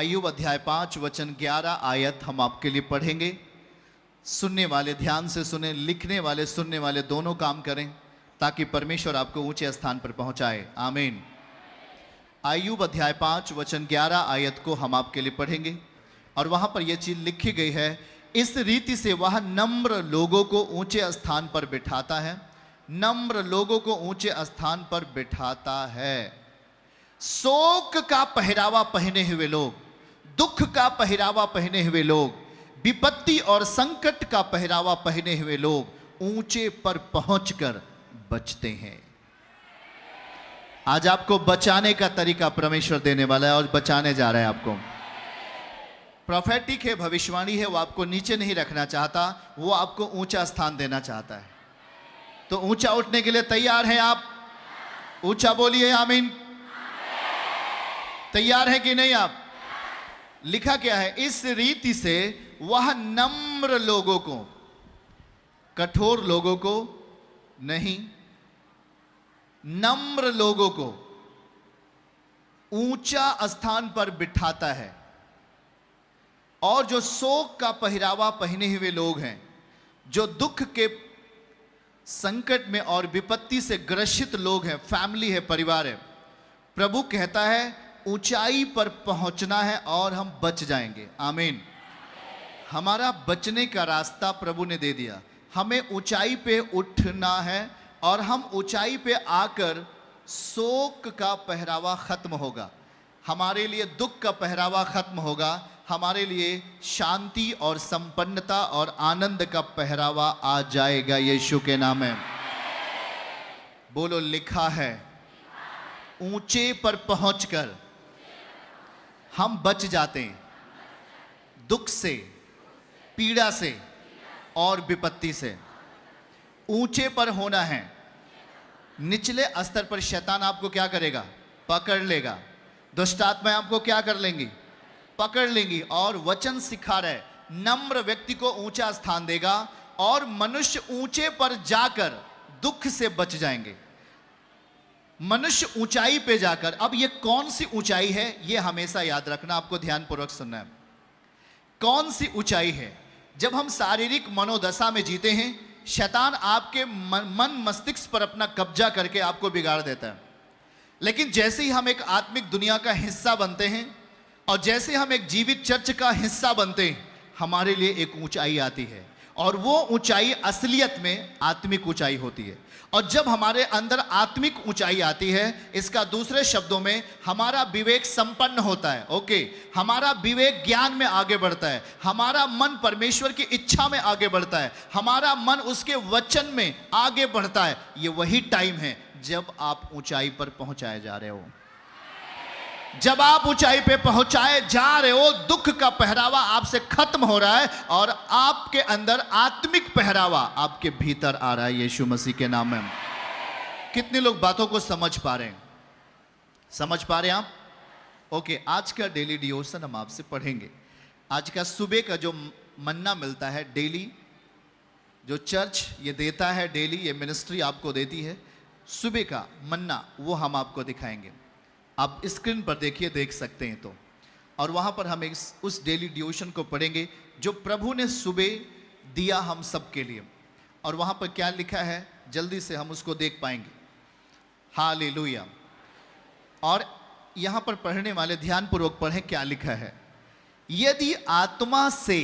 अय्यूब अध्याय 5 वचन 11 आयत हम आपके लिए पढ़ेंगे। सुनने वाले ध्यान से सुने, लिखने वाले सुनने वाले दोनों काम करें ताकि परमेश्वर आपको ऊंचे स्थान पर पहुंचाए। आमीन। अय्यूब अध्याय 5 वचन 11 आयत को हम आपके लिए पढ़ेंगे और वहां पर यह चीज लिखी गई है, इस रीति से वह नम्र लोगों को ऊंचे स्थान पर बिठाता है। नम्र लोगों को ऊंचे स्थान पर बिठाता है। शोक का पहरावा पहने हुए लोग, दुख का पहरावा पहने हुए लोग, विपत्ति और संकट का पहरावा पहने हुए लोग ऊंचे पर पहुंचकर बचते हैं। आज आपको बचाने का तरीका परमेश्वर देने वाला है और बचाने जा रहा है आपको। प्रोफेटिक है, भविष्यवाणी है, वो आपको नीचे नहीं रखना चाहता, वो आपको ऊंचा स्थान देना चाहता है। तो ऊंचा उठने के लिए तैयार हैं आप? ऊंचा बोलिए आमीन। तैयार है कि नहीं आप? लिखा क्या है? इस रीति से वह नम्र लोगों को, कठोर लोगों को नहीं, नम्र लोगों को ऊंचा स्थान पर बिठाता है। और जो शोक का पहरावा पहने हुए लोग हैं, जो दुख के संकट में और विपत्ति से ग्रसित लोग हैं, फैमिली है, परिवार है, प्रभु कहता है ऊंचाई पर पहुंचना है और हम बच जाएंगे। आमीन। हमारा बचने का रास्ता प्रभु ने दे दिया। हमें ऊंचाई पे उठना है और हम ऊंचाई पे आकर शोक का पहरावा खत्म होगा, हमारे लिए दुख का पहरावा खत्म होगा, हमारे लिए शांति और संपन्नता और आनंद का पहरावा आ जाएगा यीशु के नाम में। बोलो, लिखा है ऊंचे पर पहुंचकर हम बच जाते हैं दुख से, पीड़ा से और विपत्ति से। ऊंचे पर होना है। निचले स्तर पर शैतान आपको क्या करेगा? पकड़ लेगा। दुष्ट आत्माएं आपको क्या कर लेंगी? पकड़ लेंगी। और वचन सिखा रहे, नम्र व्यक्ति को ऊंचा स्थान देगा और मनुष्य ऊंचे पर जाकर दुख से बच जाएंगे। मनुष्य ऊंचाई पे जाकर, अब ये कौन सी ऊंचाई है ये हमेशा याद रखना, आपको ध्यानपूर्वक सुनना है। कौन सी ऊंचाई है? जब हम शारीरिक मनोदशा में जीते हैं, शैतान आपके मन मस्तिष्क पर अपना कब्जा करके आपको बिगाड़ देता है। लेकिन जैसे ही हम एक आत्मिक दुनिया का हिस्सा बनते हैं और जैसे हम एक जीवित चर्च का हिस्सा बनते हैं, हमारे लिए एक ऊंचाई आती है और वो ऊंचाई असलियत में आत्मिक ऊंचाई होती है। और जब हमारे अंदर आत्मिक ऊंचाई आती है, इसका दूसरे शब्दों में हमारा विवेक संपन्न होता है। ओके, हमारा विवेक ज्ञान में आगे बढ़ता है, हमारा मन परमेश्वर की इच्छा में आगे बढ़ता है, हमारा मन उसके वचन में आगे बढ़ता है। ये वही टाइम है जब आप ऊंचाई पर पहुंचाए जा रहे हो। जब आप ऊंचाई पे पहुंचाए जा रहे हो, दुख का पहरावा आपसे खत्म हो रहा है और आपके अंदर आत्मिक पहरावा आपके भीतर आ रहा है यीशु मसीह के नाम में। कितने लोग बातों को समझ पा रहे हैं? समझ पा रहे हैं आप? ओके, आज का डेली डिवोशन हम आपसे पढ़ेंगे। आज का सुबह का जो मन्ना मिलता है डेली, जो चर्च ये देता है डेली, ये मिनिस्ट्री आपको देती है, सुबह का मन्ना, वो हम आपको दिखाएंगे। आप स्क्रीन पर देखिए, देख सकते हैं तो। और वहाँ पर हम उस डेली डिवोशन को पढ़ेंगे जो प्रभु ने सुबह दिया हम सब के लिए। और वहाँ पर क्या लिखा है, जल्दी से हम उसको देख पाएंगे। हालेलुया। और यहाँ पर पढ़ने वाले ध्यानपूर्वक पढ़ें क्या लिखा है। यदि आत्मा से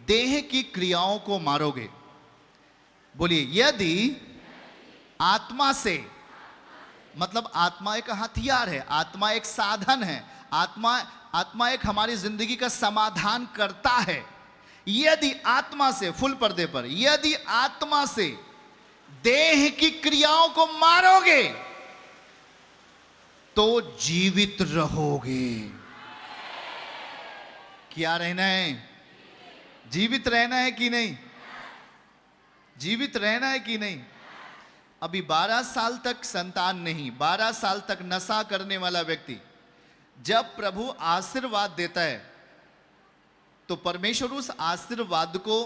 देह की क्रियाओं को मारोगे, बोलिए, यदि आत्मा से, मतलब आत्मा एक हथियार है, आत्मा एक साधन है, आत्मा एक हमारी जिंदगी का समाधान करता है। यदि आत्मा से, फुल पर्दे पर, यदि आत्मा से देह की क्रियाओं को मारोगे तो जीवित रहोगे। क्या रहना है? जीवित रहना है कि नहीं? जीवित रहना है कि नहीं? अभी 12 साल तक संतान नहीं, 12 साल तक नशा करने वाला व्यक्ति जब प्रभु आशीर्वाद देता है तो परमेश्वर उस आशीर्वाद को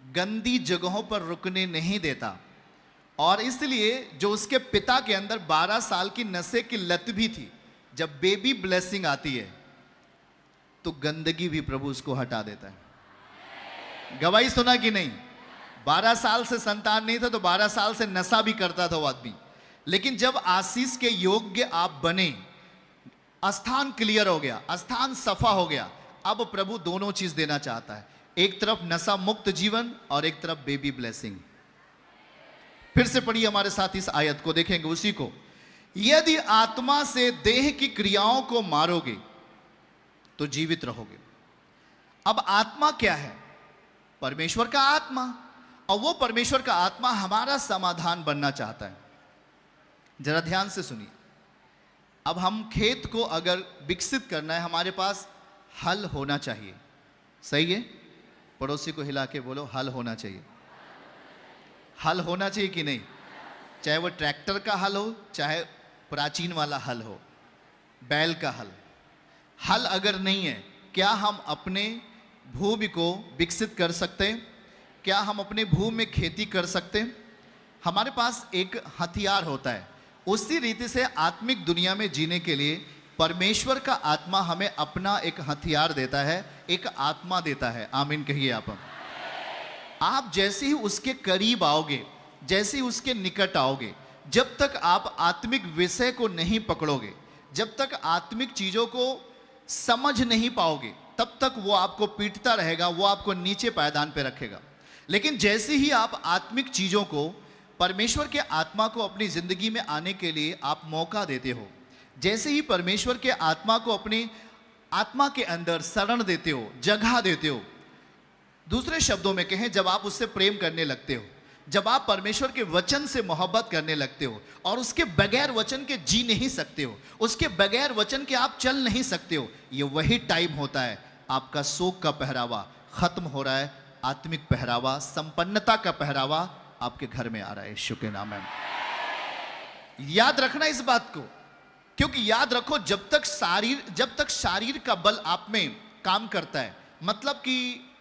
गंदी जगहों पर रुकने नहीं देता। और इसलिए जो उसके पिता के अंदर 12 साल की नशे की लत भी थी, जब बेबी ब्लेसिंग आती है, तो गंदगी भी प्रभु उसको हटा देता है। गवाही सुना कि नहीं? 12 साल से संतान नहीं था तो 12 साल से नशा भी करता था वो आदमी, लेकिन जब आशीष के योग्य आप बने, स्थान क्लियर हो गया, स्थान सफा हो गया, अब प्रभु दोनों चीज देना चाहता है, एक तरफ नशा मुक्त जीवन और एक तरफ बेबी ब्लेसिंग। फिर से पढ़िए हमारे साथ इस आयत को, देखेंगे उसी को। यदि आत्मा से देह की क्रियाओं को मारोगे तो जीवित रहोगे। अब आत्मा क्या है? परमेश्वर का आत्मा, और वो परमेश्वर का आत्मा हमारा समाधान बनना चाहता है। जरा ध्यान से सुनिए। अब हम खेत को अगर विकसित करना है, हमारे पास हल होना चाहिए। सही है? पड़ोसी को हिला के बोलो, हल होना चाहिए। हल होना चाहिए कि नहीं? चाहे वो ट्रैक्टर का हल हो, चाहे प्राचीन वाला हल हो, बैल का हल। हल अगर नहीं है, क्या हम अपने भूमि को विकसित कर सकते हैं? क्या हम अपने भूमि में खेती कर सकते हैं? हमारे पास एक हथियार होता है। उसी रीति से आत्मिक दुनिया में जीने के लिए परमेश्वर का आत्मा हमें अपना एक हथियार देता है, एक आत्मा देता है। आमीन कहिए आप। आप जैसे ही उसके करीब आओगे, जैसे ही उसके निकट आओगे, जब तक आप आत्मिक विषय को नहीं पकड़ोगे, जब तक आत्मिक चीजों को समझ नहीं पाओगे, तब तक वो आपको पीटता रहेगा, वो आपको नीचे पायदान पे रखेगा। लेकिन जैसे ही आप आत्मिक चीजों को, परमेश्वर के आत्मा को अपनी जिंदगी में आने के लिए आप मौका देते हो, जैसे ही परमेश्वर के आत्मा को अपनी आत्मा के अंदर शरण देते हो, जगह देते हो, दूसरे शब्दों में कहें, जब आप उससे प्रेम करने लगते हो, जब आप परमेश्वर के वचन से मोहब्बत करने लगते हो और उसके बगैर वचन के जी नहीं सकते हो, उसके बगैर वचन के आप चल नहीं सकते हो, ये वही टाइम होता है आपका शोक का पहरावा खत्म हो रहा है, आत्मिक पहरावा, संपन्नता का पहरावा आपके घर में आ रहा है। यीशु के नाम में याद रखना इस बात को, क्योंकि याद रखो, जब तक शारीर का बल आप में काम करता है, मतलब कि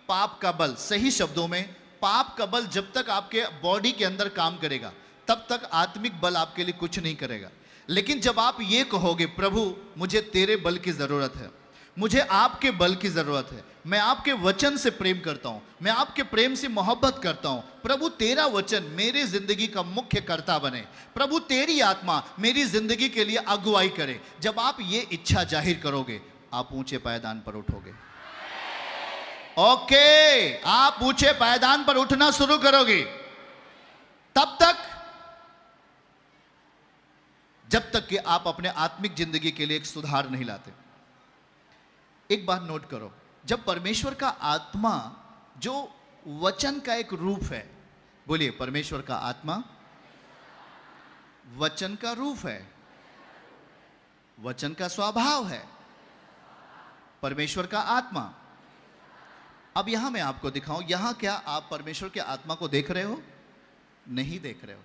पाप का बल, सही शब्दों में पाप का बल जब तक आपके बॉडी के अंदर काम करेगा, तब तक आत्मिक बल आपके लिए कुछ नहीं करेगा। लेकिन जब आप ये कहोगे, प्रभु मुझे तेरे बल की जरूरत है, मुझे आपके बल की जरूरत है, मैं आपके वचन से प्रेम करता हूं, मैं आपके प्रेम से मोहब्बत करता हूं, प्रभु तेरा वचन मेरी जिंदगी का मुख्य कर्ता बने, प्रभु तेरी आत्मा मेरी जिंदगी के लिए अगुवाई करे, जब आप ये इच्छा जाहिर करोगे, आप ऊंचे पायदान पर उठोगे। ओके, आप ऊंचे पायदान पर उठना शुरू करोगे, तब तक जब तक कि आप अपने आत्मिक जिंदगी के लिए एक सुधार नहीं लाते। एक बात नोट करो, जब परमेश्वर का आत्मा, जो वचन का एक रूप है, बोलिए, परमेश्वर का आत्मा वचन का रूप है, वचन का स्वभाव है, परमेश्वर का आत्मा। अब यहां मैं आपको दिखाऊं, यहां क्या आप परमेश्वर के आत्मा को देख रहे हो? नहीं देख रहे हो,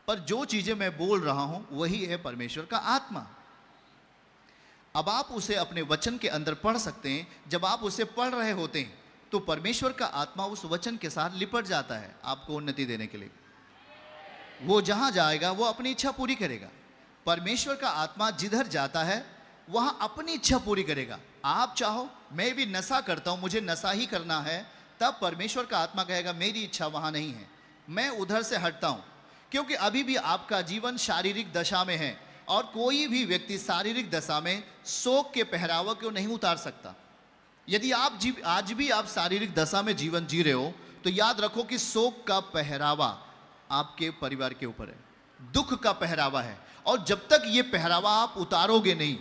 पर जो चीजें मैं बोल रहा हूं वही है परमेश्वर का आत्मा। अब आप उसे अपने वचन के अंदर पढ़ सकते हैं। जब आप उसे पढ़ रहे होते हैं तो परमेश्वर का आत्मा उस वचन के साथ लिपट जाता है आपको उन्नति देने के लिए। वो जहां जाएगा वो अपनी इच्छा पूरी करेगा। परमेश्वर का आत्मा जिधर जाता है वहां अपनी इच्छा पूरी करेगा। आप चाहो, मैं भी नशा करता हूं, मुझे नशा ही करना है, तब परमेश्वर का आत्मा कहेगा मेरी इच्छा वहां नहीं है, मैं उधर से हटता हूं, क्योंकि अभी भी आपका जीवन शारीरिक दशा में है और कोई भी व्यक्ति शारीरिक दशा में शोक के पहरावा को नहीं उतार सकता। यदि आप आज भी आप शारीरिक दशा में जीवन जी रहे हो तो याद रखो कि शोक का पहरावा आपके परिवार के ऊपर है, दुख का पहरावा है, और जब तक ये पहरावा आप उतारोगे नहीं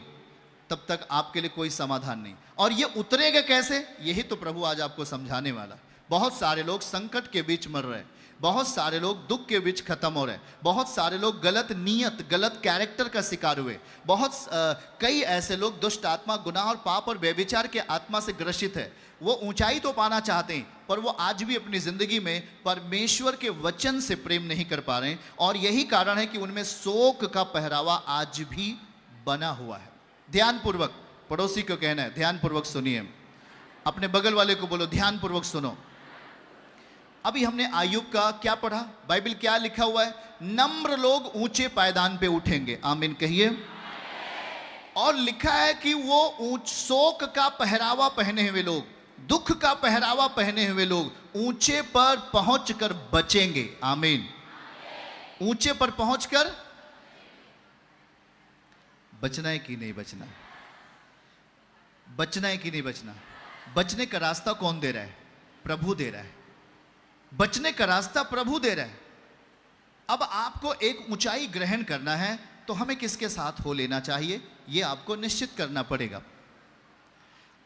तब तक आपके लिए कोई समाधान नहीं। और ये उतरेगा कैसे, यही तो प्रभु आज आपको समझाने वाला। बहुत सारे लोग संकट के बीच मर रहे हैं, बहुत सारे लोग दुख के बीच खत्म हो रहे हैं, बहुत सारे लोग गलत नीयत, गलत कैरेक्टर का शिकार हुए, कई ऐसे लोग दुष्ट आत्मा, गुनाह और पाप और व्यभिचार के आत्मा से ग्रसित है। वो ऊंचाई तो पाना चाहते हैं पर वो आज भी अपनी जिंदगी में परमेश्वर के वचन से प्रेम नहीं कर पा रहे हैं, और यही कारण है कि उनमें शोक का पहरावा आज भी बना हुआ है। ध्यानपूर्वक पड़ोसी को कहना है, ध्यानपूर्वक सुनिए, अपने बगल वाले को बोलो ध्यानपूर्वक सुनो। अभी हमने आयुब का क्या पढ़ा, बाइबल क्या लिखा हुआ है, नम्र लोग ऊंचे पायदान पे उठेंगे। आमीन कहिए। और लिखा है कि वो ऊंच शोक का पहरावा पहने हुए लोग, दुख का पहरावा पहने हुए लोग ऊंचे पर पहुंचकर बचेंगे। आमीन। ऊंचे पर पहुंचकर बचना है कि नहीं बचना? बचना है कि नहीं बचना? बचने का रास्ता कौन दे रहा है? प्रभु दे रहा है। बचने का रास्ता प्रभु दे रहा है। अब आपको एक ऊंचाई ग्रहण करना है तो हमें किसके साथ हो लेना चाहिए, यह आपको निश्चित करना पड़ेगा।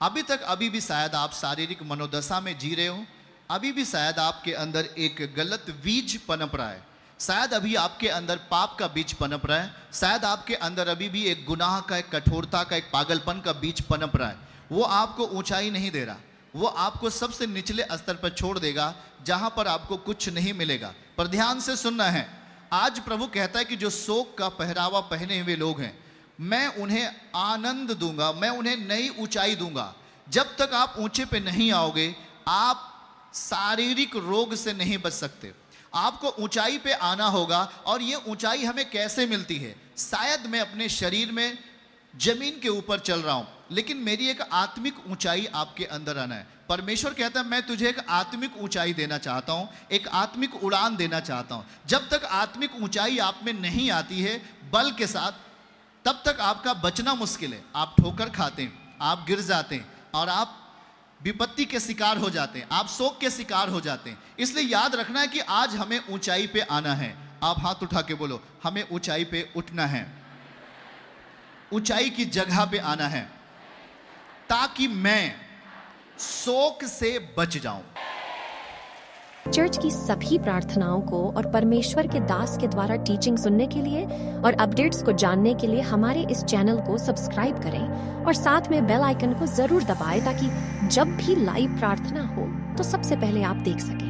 अभी भी शायद आप शारीरिक मनोदशा में जी रहे हो, अभी भी शायद आपके अंदर एक गलत बीज पनप रहा है, शायद अभी आपके अंदर पाप का बीज पनप रहा है, शायद आपके अंदर अभी भी एक गुनाह का, एक कठोरता का, एक पागलपन का बीज पनप रहा है। वो आपको ऊंचाई नहीं दे रहा, वो आपको सबसे निचले स्तर पर छोड़ देगा जहां पर आपको कुछ नहीं मिलेगा। पर ध्यान से सुनना है, आज प्रभु कहता है कि जो शोक का पहरावा पहने हुए लोग हैं, मैं उन्हें आनंद दूंगा, मैं उन्हें नई ऊंचाई दूंगा। जब तक आप ऊंचे पे नहीं आओगे, आप शारीरिक रोग से नहीं बच सकते। आपको ऊंचाई पे आना होगा। और ये ऊंचाई हमें कैसे मिलती है? शायद मैं अपने शरीर में जमीन के ऊपर चल रहा हूं, लेकिन मेरी एक आत्मिक ऊंचाई आपके अंदर आना है। परमेश्वर कहता है मैं तुझे एक आत्मिक ऊंचाई देना चाहता हूं, एक आत्मिक उड़ान देना चाहता हूं। जब तक आत्मिक ऊंचाई आप में नहीं आती है बल के साथ, तब तक आपका बचना मुश्किल है। आप ठोकर खाते हैं, आप गिर जाते हैं और आप विपत्ति के शिकार हो जाते हैं, आप शोक के शिकार हो जाते हैं। इसलिए याद रखना है कि आज हमें ऊंचाई पे आना है। आप हाथ उठा के बोलो, हमें ऊंचाई पे उठना है, ऊंचाई की जगह पे आना है, ताकि मैं शोक से बच जाऊं। चर्च की सभी प्रार्थनाओं को और परमेश्वर के दास के द्वारा टीचिंग सुनने के लिए और अपडेट्स को जानने के लिए हमारे इस चैनल को सब्सक्राइब करें और साथ में बेल आइकन को जरूर दबाएं ताकि जब भी लाइव प्रार्थना हो तो सबसे पहले आप देख सकें।